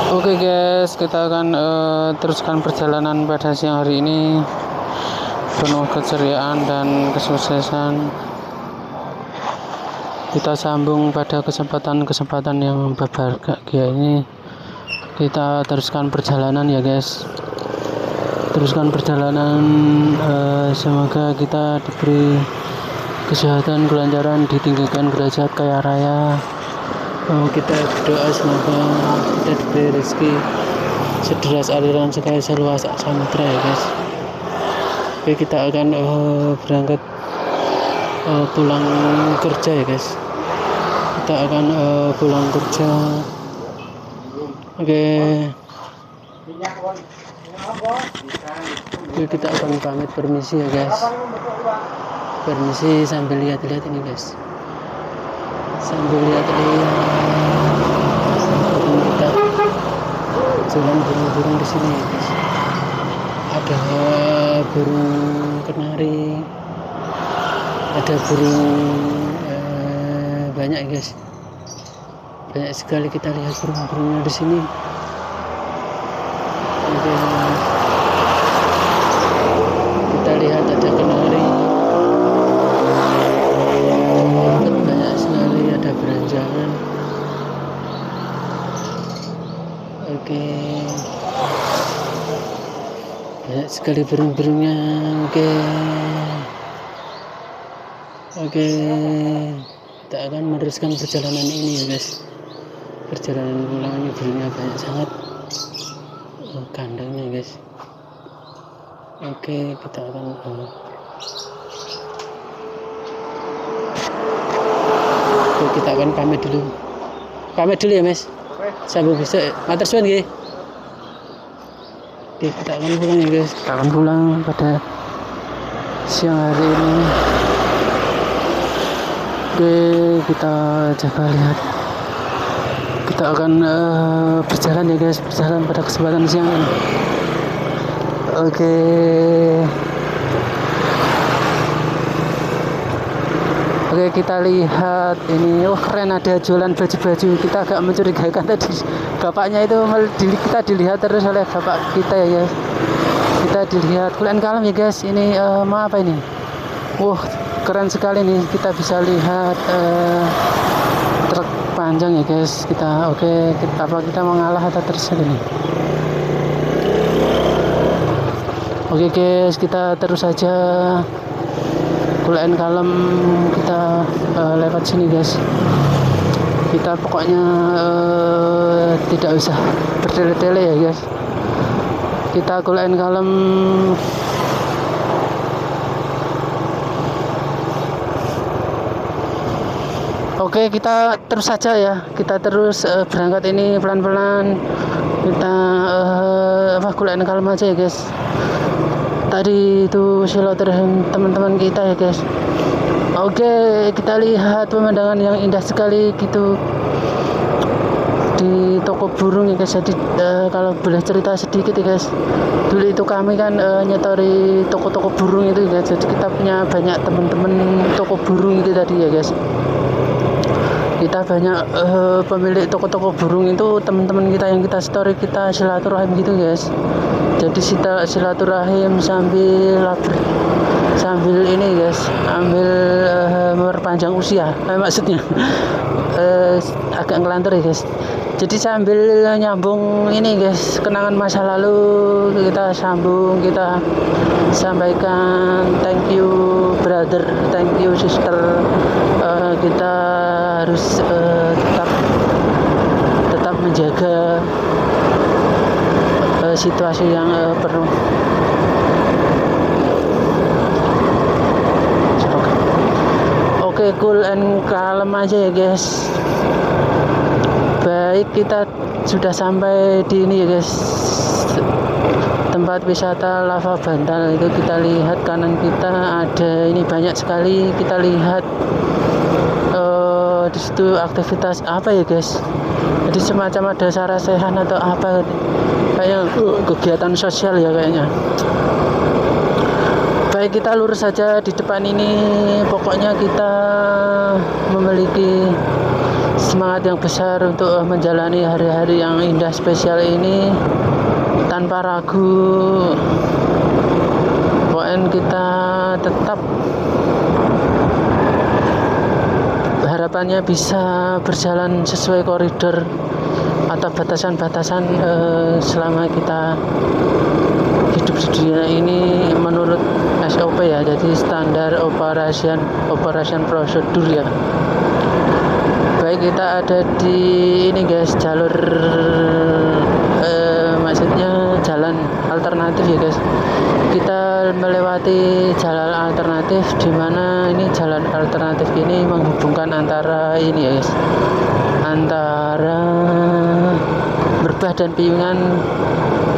Oke guys, kita akan teruskan perjalanan pada siang hari ini penuh keceriaan dan kesuksesan. Kita sambung pada kesempatan yang berbahagia ini. Kita teruskan perjalanan ya guys. Teruskan perjalanan, semoga kita diberi kesehatan, kelancaran, ditinggikan derajat kaya raya. Kita berdoa semoga kita diberi rezeki sederas aliran sungai seluas samudra ya guys. Oke, kita akan berangkat pulang kerja ya guys. Kita akan pulang kerja. Oke, kita akan pamit permisi ya guys. Permisi sambil lihat-lihat ini guys. Sambil lihat-lihat kita jalan burung-burung di sini ya guys. Ada burung kenari, ada burung banyak guys. Banyak sekali kita lihat burung-burungnya di sini. Kita lihat ada kenari. Banyak sekali ada beranjangan. Oke. Banyak sekali burung-burungnya. Oke. Kita akan meneruskan perjalanan ini ya guys. Perjalanan pulang ini burungnya banyak sangat. Kandangnya guys. Oke, kita akan kita akan pamit dulu ya mas. Sambung besok matur suwun nggih. Oke, kita akan pulang ya guys. Kita akan pulang pada siang hari ini. Oke, kita coba lihat. Kita akan berjalan ya guys, berjalan pada kesempatan siang ini. Oke. Oke, kita lihat ini. Keren, ada jualan baju-baju. Kita agak mencurigakan tadi bapaknya itu kita dilihat terus oleh bapak kita ya guys. Kita dilihat kulen kalem ya guys. Ini apa ini? Keren sekali nih. Kita bisa lihat truk panjang ya guys. Kita kita mengalah atau terus ini. Oke guys, kita terus saja kulen kalem, kita lewat sini guys. Kita pokoknya tidak usah bertele-tele ya guys. Kita kulen kalem. Oke, kita terus saja ya. Kita terus berangkat ini pelan-pelan. Kita kulen kalem aja ya guys. Tadi itu silaturahim teman-teman kita ya guys. Oke, kita lihat pemandangan yang indah sekali gitu di toko burung ya guys. Jadi kalau boleh cerita sedikit ya guys, dulu itu kami kan nyetori toko-toko burung itu ya guys. Jadi kita punya banyak teman-teman toko burung itu tadi ya guys. Kita banyak pemilik toko-toko burung itu teman-teman kita yang kita story, kita silaturahim gitu guys. Jadi silaturahim sambil ini guys, sambil memperpanjang usia, maksudnya agak ngelantur ya guys. Jadi sambil nyambung ini guys, kenangan masa lalu kita sambung, kita sampaikan thank you brother, thank you sister. Kita harus tetap menjaga situasi yang penuh. Oke, cool and kalem aja ya guys. Baik, kita sudah sampai di ini ya guys, tempat wisata Lava Bantal. Itu kita lihat kanan kita ada ini banyak sekali. Kita lihat di situ aktivitas apa ya guys. Jadi semacam ada sarasehan atau apa, kayak kegiatan sosial ya kayaknya. Baik, kita lurus saja di depan ini. Pokoknya kita memiliki semangat yang besar untuk menjalani hari-hari yang indah spesial ini tanpa ragu. Pokoknya kita tetap harapannya bisa berjalan sesuai koridor atau batasan-batasan selama kita hidup di dunia ini menurut SOP ya, jadi standar operation prosedur ya. Baik, kita ada di ini guys, jalur maksudnya jalan alternatif ya guys. Kita melewati jalan alternatif, di mana ini jalan alternatif ini menghubungkan antara ini ya guys, antara Merbah dan Piungan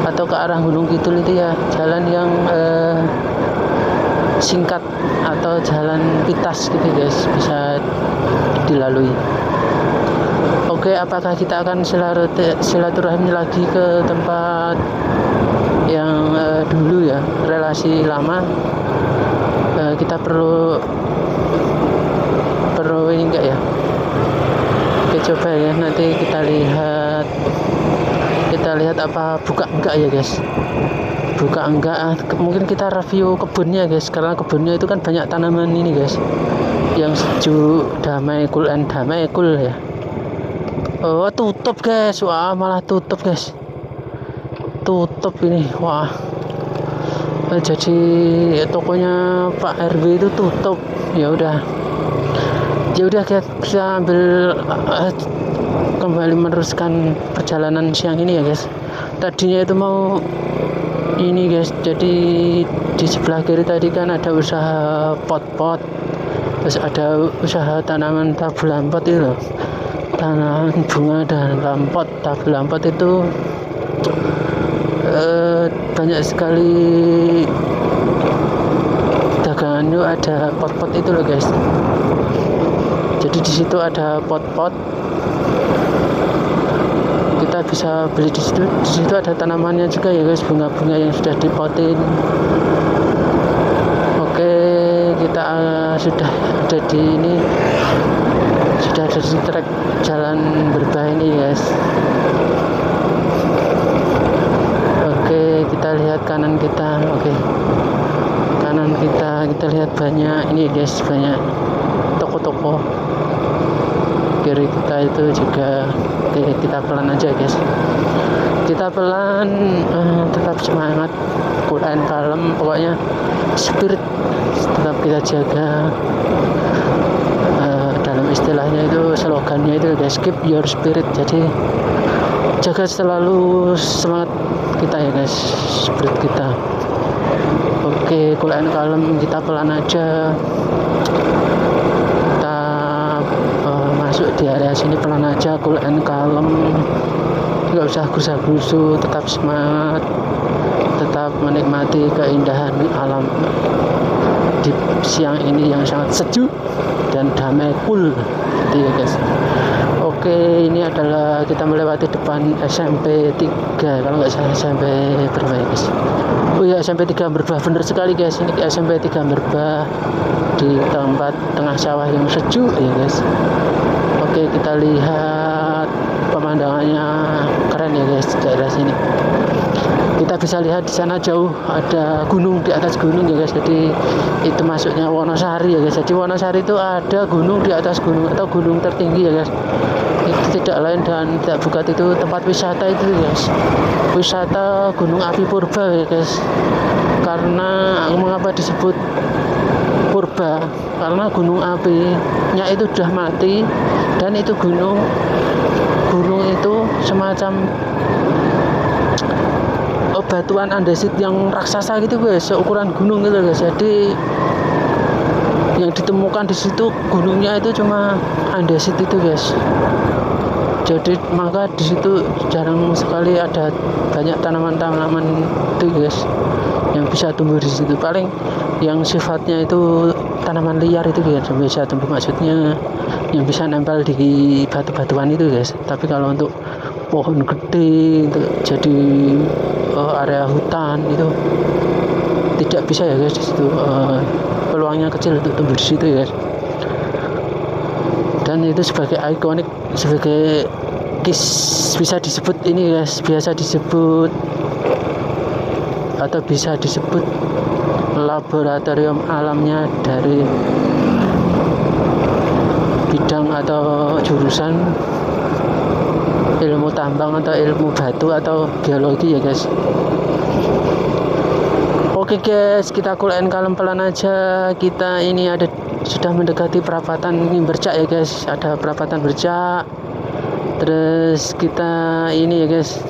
atau ke arah Gunung Kidul itu ya, jalan yang singkat atau jalan pintas gitu guys, bisa dilalui. Oke, apakah kita akan silaturahmi lagi ke tempat yang dulu ya, relasi lama? Kita perlu ini enggak ya? Oke, coba ya, nanti kita lihat apa buka enggak ya guys. Buka enggak, mungkin kita review kebunnya guys, karena kebunnya itu kan banyak tanaman ini guys, yang sejuk, damai, cool ya. Oh, tutup guys, wah malah tutup guys, tutup ini, wah. Jadi tokonya Pak RW itu tutup. Ya udah kita ambil kembali meneruskan perjalanan siang ini ya guys. Tadinya itu mau ini guys, jadi di sebelah kiri tadi kan ada usaha pot-pot, terus ada usaha tanaman tabu lampot itu loh, tanaman bunga dan lampot. Tabu lampot itu banyak sekali dagangannya, ada pot-pot itu loh guys. Jadi di situ ada pot-pot, kita bisa beli di situ. Di situ ada tanamannya juga ya guys, bunga-bunga yang sudah dipotin. Oke, kita sudah ada di ini, sudah ada di trek jalan Merbah ini guys. Oke, kita lihat kanan kita. Oke, kanan kita lihat banyak ini guys, banyak toko-toko. Kiri kita itu juga. Oke, kita pelan aja guys, kita pelan, tetap semangat, Quran kalem, pokoknya spirit tetap kita jaga. Dalam istilahnya itu, slogannya itu guys, keep your spirit, jadi jaga selalu semangat kita ya guys, spirit kita. Oke, Quran kalem, kita pelan aja, masuk di area sini pelan aja, cool and kalem, nggak usah gusar-gusu, tetap semangat, tetap menikmati keindahan alam di siang ini yang sangat sejuk dan damai, cool gitu ya guys. Oke, ini adalah kita melewati depan SMP 3, kalau nggak salah SMP berapa ya guys. Oh ya, SMP 3 Merbah, bener sekali guys, ini SMP 3 Merbah di tempat tengah sawah yang sejuk ya guys. Oke, kita lihat pemandangannya keren ya guys, daerah sini. Kita bisa lihat di sana jauh ada gunung, di atas gunung ya guys. Jadi itu masuknya Wonosari ya guys. Jadi Wonosari itu ada gunung di atas gunung atau gunung tertinggi ya guys. Itu tidak lain dan tidak bukan itu tempat wisata itu guys. Wisata Gunung Api Purba ya guys. Karena mengapa disebut Purba? Karena gunung apinya itu sudah mati, dan itu gunung itu semacam batuan andesit yang raksasa gitu guys, seukuran gunung gitu guys. Jadi yang ditemukan di situ gunungnya itu cuma andesit itu guys. Jadi maka di situ jarang sekali ada banyak tanaman-tanaman itu guys yang bisa tumbuh di situ. Paling yang sifatnya itu tanaman liar itu guys yang bisa tumbuh, maksudnya yang bisa nempel di batu-batuan itu guys. Tapi kalau untuk pohon gede untuk jadi area hutan itu tidak bisa ya guys di situ, peluangnya kecil untuk tumbuh di situ ya guys. dan itu sebagai ikonik, sebagai bisa disebut ini guys, biasa disebut atau bisa disebut laboratorium alamnya dari bidang atau jurusan ilmu tambang atau ilmu batu atau geologi ya guys. Oke guys, kita kulen kalem pelan aja. Kita ini sudah mendekati perapatan ini Bercak ya guys. Ada perapatan Bercak. Terus kita ini ya guys,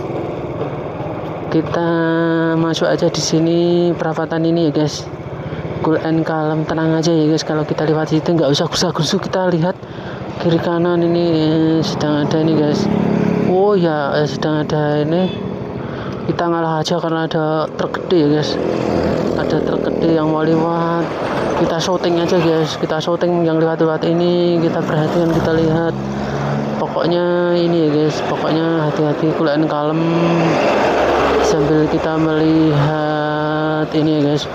kita masuk aja di sini perapatan ini ya guys. Cool and calm, tenang aja ya guys. Kalau kita lewat situ nggak usah gusah-gusu, kita lihat kiri kanan ini sedang ada ini guys. Oh ya, sedang ada ini. Kita ngalah aja karena ada truk gede ya guys. Ada truk gede yang mau lewat. Kita shooting aja guys. Kita shooting yang lewat-lewat ini. Kita perhatikan, kita lihat. Pokoknya ini ya guys, pokoknya hati-hati, cool and calm sambil kita melihat ini ya guys,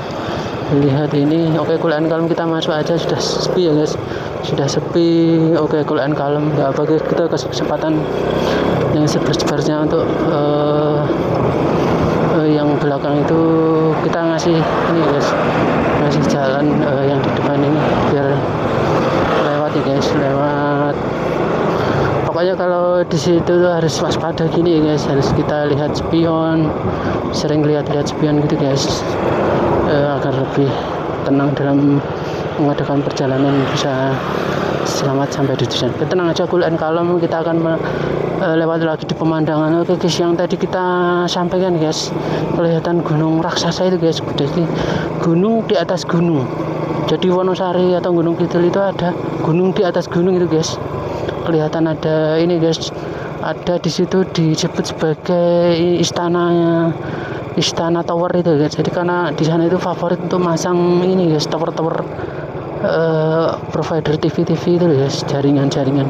lihat ini. Oke, cool and calm, kita masuk aja. Sudah sepi ya guys, sudah sepi. Oke, cool and calm, nggak apa, kita kasih kesempatan yang sebar-sebarnya untuk yang belakang itu kita ngasih ini ya guys, ngasih jalan yang di depan ini biar lewat ya guys, lewat. Pokoknya kalau di situ tuh harus waspada gini ya guys, harus kita lihat spion, sering lihat-lihat spion gitu guys, agar lebih tenang dalam mengadakan perjalanan, bisa selamat sampai di tujuan. Tenang aja, cool and calm, kita akan lewat lagi di pemandangan. Oke guys, yang tadi kita sampaikan guys, kelihatan gunung raksasa itu guys, jadi gunung di atas gunung. Jadi Wonosari atau Gunung Kidul itu ada gunung di atas gunung itu guys. Kelihatan ada ini guys, ada di situ disebut sebagai istana tower itu guys. Jadi karena di sana itu favorit untuk masang ini guys, tower provider TV itu guys, jaringan TV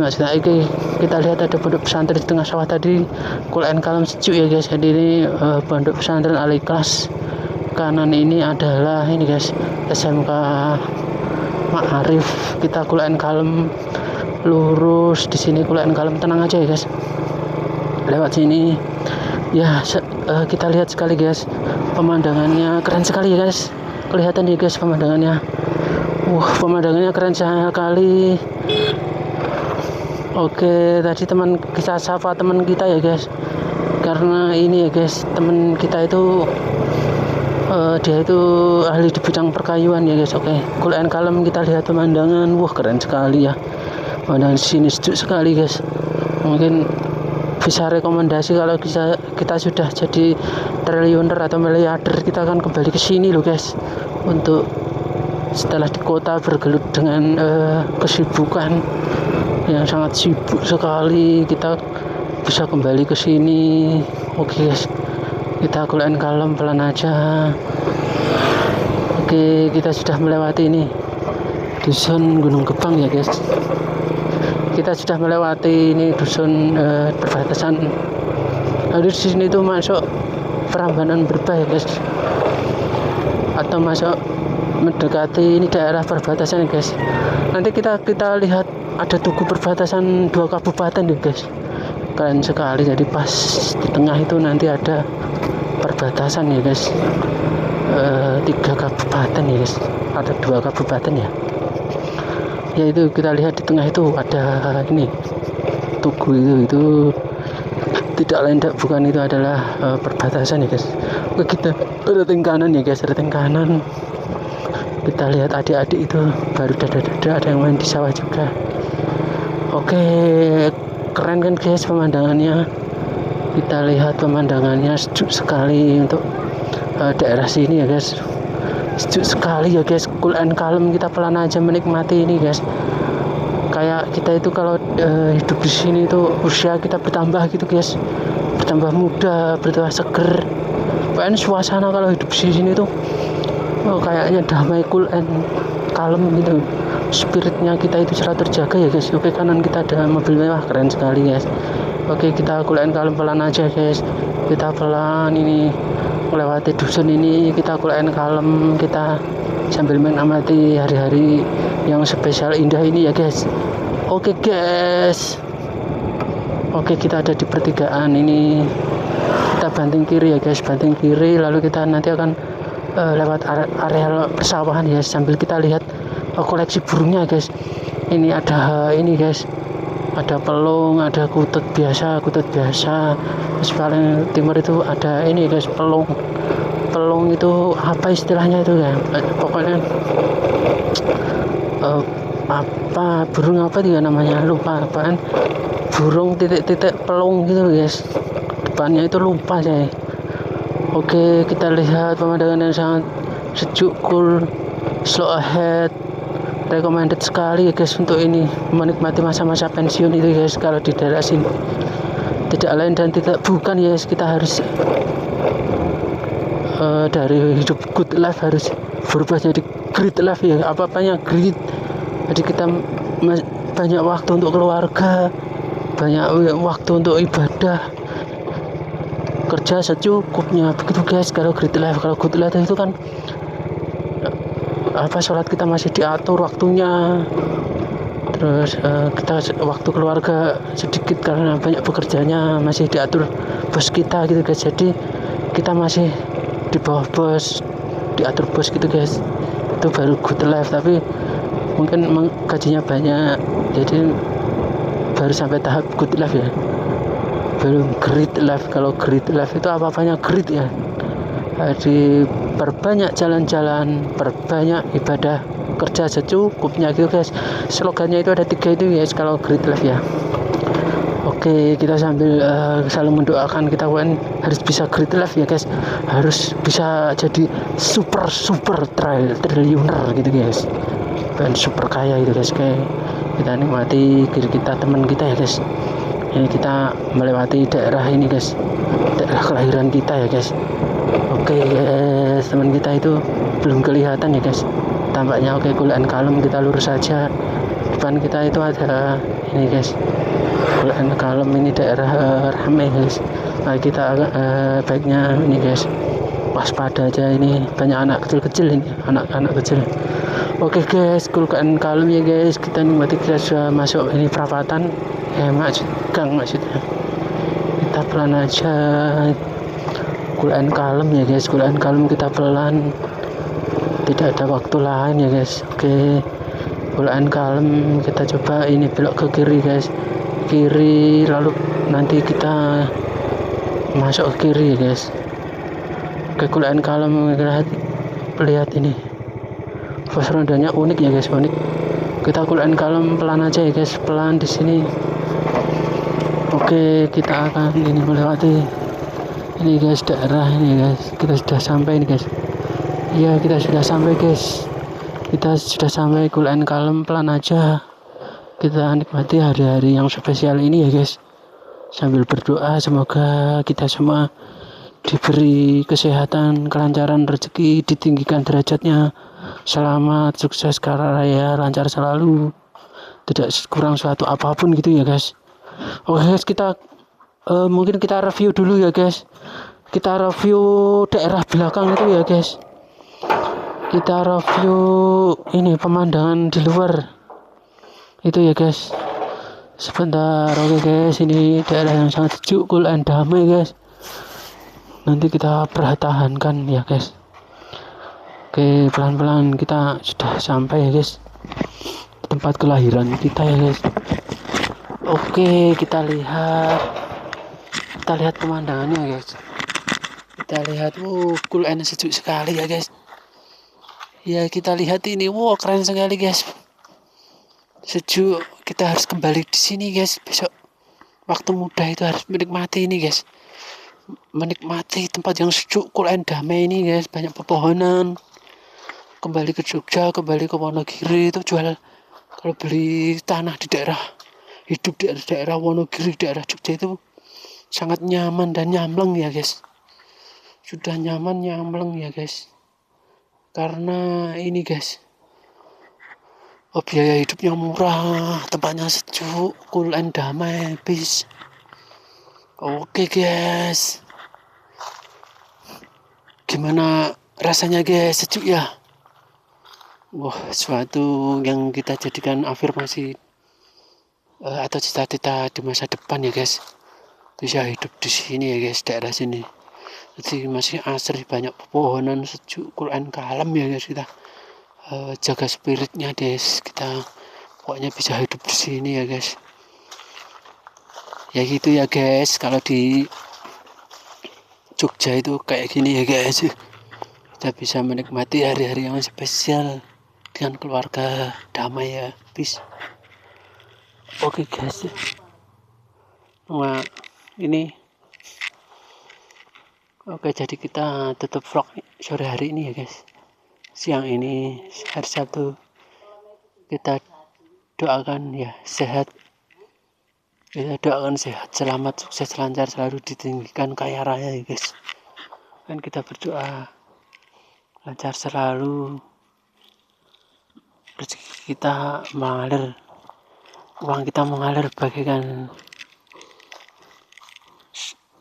maksudnya. Oke, kita lihat ada pondok pesantren di tengah sawah tadi, cool and calm, sejuk ya guys. Jadi ini pondok pesantren Al-Ikhlas. Kanan ini adalah ini guys, SMK Ma'arif. Kita cool and calm, lurus di sini, cool and calm, tenang aja ya guys. Lewat sini ya, kita lihat sekali guys, pemandangannya keren sekali ya guys. Kelihatan ya guys pemandangannya. Pemandangannya keren sekali. Oke, tadi kita sapa teman kita ya guys, karena ini ya guys, teman kita itu dia itu ahli di bidang perkayuan ya guys. Oke, cool and calm, kita lihat pemandangan. Keren sekali ya pemandangan sini, sejuk sekali guys. Mungkin bisa rekomendasi kalau kita sudah jadi triliuner atau miliarder, kita akan kembali ke sini loh guys, untuk setelah di kota bergelut dengan kesibukan yang sangat sibuk sekali, kita bisa kembali ke sini. Oke guys, kita cool and calm, pelan aja. Oke, kita sudah melewati ini dusun Gunung Gebang ya guys. Kita sudah melewati ini dusun perbatasan. Di sini tuh masuk Prambanan Berbah ya guys, atau masuk mendekati ini daerah perbatasan ya guys. Nanti kita lihat ada tugu perbatasan 2 kabupaten ya guys, keren sekali. Jadi pas di tengah itu nanti ada perbatasan ya guys, 3 kabupaten ya guys, ada 2 kabupaten ya. Itu kita lihat di tengah itu ada ini tugu, itu tidak lain bukan, itu adalah perbatasan ya guys. Kita rating kanan ya guys, rating kanan. Kita lihat adik-adik itu baru ada yang main di sawah juga. Oke, keren kan guys pemandangannya. Kita lihat pemandangannya, sejuk sekali untuk daerah sini ya guys, sejuk sekali ya guys, cool and calm. Kita pelan aja menikmati ini guys. Kayak kita itu kalau hidup di sini itu usia kita bertambah gitu guys, bertambah muda, bertambah seger. Pokoknya suasana kalau hidup di sini tuh kayaknya damai, cool and calm gitu. Spiritnya kita itu selalu terjaga ya guys. Oke, kanan kita ada mobil mewah, keren sekali guys. Oke, kita cool and calm, pelan aja guys. Kita pelan ini melewati dusun ini, kita cool and calm, kita sambil menikmati hari-hari yang spesial indah ini ya guys. Oke guys, oke kita ada di pertigaan ini, kita banting kiri ya guys, banting kiri, lalu kita nanti akan lewat area persawahan ya, sambil kita lihat koleksi burungnya guys. Ini ada ini guys, ada pelung, ada kutut biasa, terus paling timur itu ada ini guys, pelung itu apa istilahnya itu ya, pokoknya apa burung apa dia namanya, lupa apaan, burung titik-titik pelung gitu guys, depannya itu lupa saya. Oke, kita lihat pemandangan yang sangat sejuk, cool, slow ahead, recommended sekali ya guys untuk ini, menikmati masa-masa pensiun itu guys kalau di daerah sini. Tidak lain dan tidak bukan ya guys, kita harus dari hidup good life harus berubah jadi great life ya, apa-apanya great. Jadi kita banyak waktu untuk keluarga, banyak waktu untuk ibadah, kerja secukupnya, begitu guys kalau great life. Kalau good life itu kan sholat kita masih diatur waktunya, terus kita waktu keluarga sedikit karena banyak bekerjanya masih diatur bos kita gitu guys, jadi kita masih di bawah bos, diatur bos gitu guys, itu baru good life. Tapi mungkin gajinya banyak, jadi baru sampai tahap good life ya, belum great life. Kalau great life itu apa-apanya great ya, jadi perbanyak jalan-jalan, perbanyak ibadah, kerja secukupnya gitu guys. Slogannya itu ada 3 itu guys kalau great life ya. Oke, kita sambil selalu mendoakan kita kan harus bisa great life ya guys, harus bisa jadi super triliuner gitu guys, dan super kaya gitu guys. Kayak kita nikmati diri kita, teman kita ya guys. Ini kita melewati daerah ini guys, daerah kelahiran kita ya guys. Oke guys, teman kita itu belum kelihatan ya guys tampaknya. Oke, Kulaan Kalem, kita lurus saja. Depan kita itu ada ini guys, Kulaan Kalem, ini daerah ramai guys. Nah, kita baiknya ini guys waspada aja, ini banyak anak kecil ini, anak-anak kecil. Oke guys, Kulaan Kalem ya guys, kita nikmati. Kita sudah masuk ini perapatan gang maksudnya, kita pelan aja. Kulaan Kalem ya guys, Kulaan Kalem, kita pelan, tidak ada waktu lain ya guys. Oke, Kulaan Kalem, kita coba ini belok ke kiri guys, kiri, lalu nanti kita masuk ke kiri ya guys. Oke, Kulaan Kalem, lihat ini pos rondanya unik ya guys, unik. Kita Kulaan Kalem pelan aja ya guys, pelan di sini. Oke, kita akan ini melewati ini guys, daerah ini guys. Kita sudah sampai ini guys. Ya, kita sudah sampai guys. Kita sudah sampai Kulaan Kalem, pelan aja. Kita nikmati hari-hari yang spesial ini ya guys, sambil berdoa semoga kita semua diberi kesehatan, kelancaran rezeki, ditinggikan derajatnya, selamat, sukses, kaya raya, lancar selalu, tidak kurang suatu apapun gitu ya guys. Oke guys, kita mungkin kita review dulu ya guys. Kita review daerah belakang itu ya guys. Kita review ini pemandangan di luar itu ya guys. Sebentar. Oke guys, ini daerah yang sangat sejuk, cool and damai guys. Nanti kita pertahankan ya guys. Oke, pelan-pelan kita sudah sampai ya guys, tempat kelahiran kita ya guys. Oke, kita lihat pemandangannya guys. Kita lihat, cool and sejuk sekali ya guys. Ya, kita lihat ini, keren sekali guys, sejuk. Kita harus kembali di sini guys besok. Waktu muda itu harus menikmati ini guys, menikmati tempat yang sejuk, cool and damai ini guys. Banyak pepohonan. Kembali ke Jogja, kembali ke Wonogiri, itu jual, kalau beli tanah di daerah, hidup di daerah Wonogiri, daerah Jogja itu sangat nyaman dan nyamleng ya guys. Sudah nyaman, nyamleng ya guys, karena ini guys, biaya hidupnya murah, tempatnya sejuk, cool and damai, peace. Oke guys, gimana rasanya guys, sejuk ya? Wah, suatu yang kita jadikan afirmasi atau cita-cita di masa depan ya guys, bisa hidup di sini ya guys, daerah sini. Jadi masih asri, banyak pepohonan, sejuk, Quran kalam ya guys. Kita jaga spiritnya guys, kita pokoknya bisa hidup di sini ya guys. Ya gitu ya guys, kalau di Jogja itu kayak gini ya guys, kita bisa menikmati hari-hari yang spesial dengan keluarga, damai ya. Peace. Oke guys, nah ini oke, jadi kita tutup vlog sore hari ini ya guys. Siang ini hari Sabtu, kita doakan ya sehat, kita doakan sehat, selamat, sukses, lancar, selalu ditinggikan, kaya raya ya guys. Kan kita berdoa lancar selalu, rezeki kita mengalir, uang kita mengalir bagaikan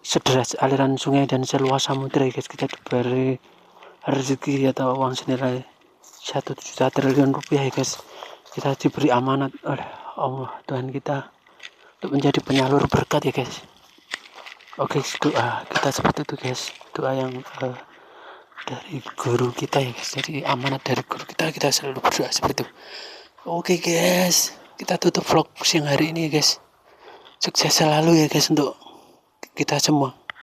sederas aliran sungai dan seluas samudera ya guys. Kita diberi rezeki atau uang senilai 1 juta triliun rupiah ya guys. Kita diberi amanat oleh Allah Tuhan kita untuk menjadi penyalur berkat ya guys. Oke, doa kita seperti itu guys, doa yang dari guru kita ya guys. Jadi amanat dari guru kita selalu berdoa seperti itu. Oke guys, kita tutup vlog siang hari ini ya guys. Sukses selalu ya guys untuk kita semua.